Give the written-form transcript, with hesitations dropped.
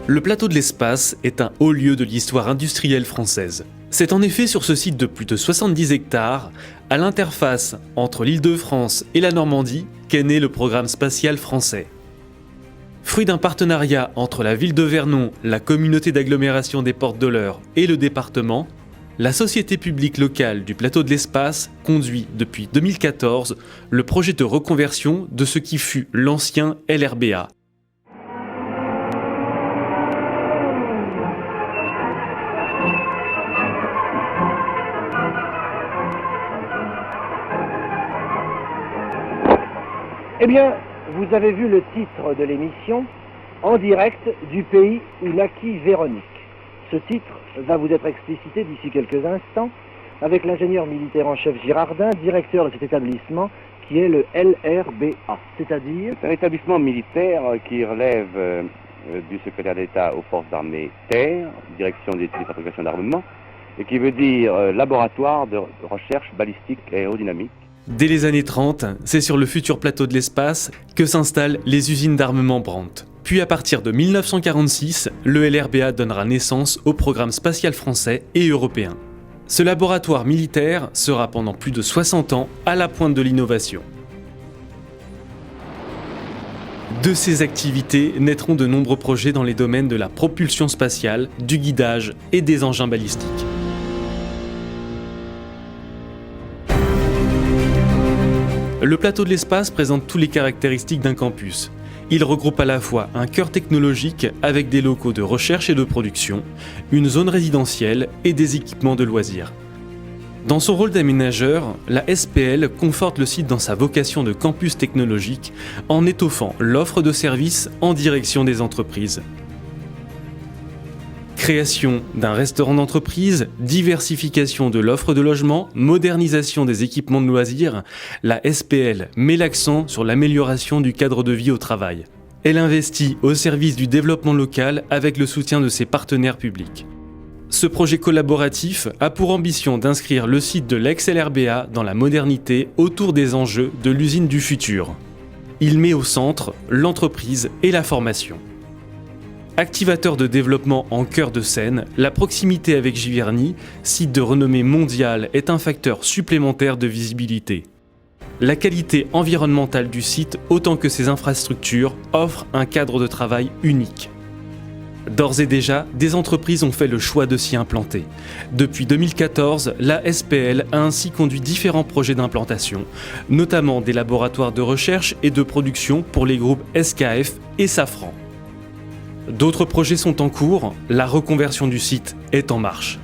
Le plateau de l'Espace est un haut lieu de l'histoire industrielle française. C'est en effet sur ce site de plus de 70 hectares, à l'interface entre l'Île-de-France et la Normandie, qu'est né le programme spatial français. Fruit d'un partenariat entre la ville de Vernon, la communauté d'agglomération des Portes de l'Eure et le département, la société publique locale du plateau de l'Espace conduit depuis 2014 le projet de reconversion de ce qui fut l'ancien LRBA. Eh bien, vous avez vu le titre de l'émission, En direct du pays où naquit Véronique. Ce titre va vous être explicité d'ici quelques instants avec l'ingénieur militaire en chef Girardin, directeur de cet établissement qui est le LRBA, c'est-à-dire... C'est un établissement militaire qui relève du secrétaire d'État aux forces armées terre, direction des études et fabrication d'armement, et qui veut dire laboratoire de recherche balistique et aérodynamique. Dès les années 30, c'est sur le futur plateau de l'Espace que s'installent les usines d'armement Brandt. Puis à partir de 1946, le LRBA donnera naissance au programme spatial français et européen. Ce laboratoire militaire sera pendant plus de 60 ans à la pointe de l'innovation. De ces activités naîtront de nombreux projets dans les domaines de la propulsion spatiale, du guidage et des engins balistiques. Le plateau de l'Espace présente toutes les caractéristiques d'un campus. Il regroupe à la fois un cœur technologique avec des locaux de recherche et de production, une zone résidentielle et des équipements de loisirs. Dans son rôle d'aménageur, la SPL conforte le site dans sa vocation de campus technologique en étoffant l'offre de services en direction des entreprises. Création d'un restaurant d'entreprise, diversification de l'offre de logement, modernisation des équipements de loisirs, la SPL met l'accent sur l'amélioration du cadre de vie au travail. Elle investit au service du développement local avec le soutien de ses partenaires publics. Ce projet collaboratif a pour ambition d'inscrire le site de l'ex-LRBA dans la modernité autour des enjeux de l'usine du futur. Il met au centre l'entreprise et la formation. Activateur de développement en cœur de Seine, la proximité avec Giverny, site de renommée mondiale, est un facteur supplémentaire de visibilité. La qualité environnementale du site, autant que ses infrastructures, offre un cadre de travail unique. D'ores et déjà, des entreprises ont fait le choix de s'y implanter. Depuis 2014, la SPL a ainsi conduit différents projets d'implantation, notamment des laboratoires de recherche et de production pour les groupes SKF et Safran. D'autres projets sont en cours, la reconversion du site est en marche.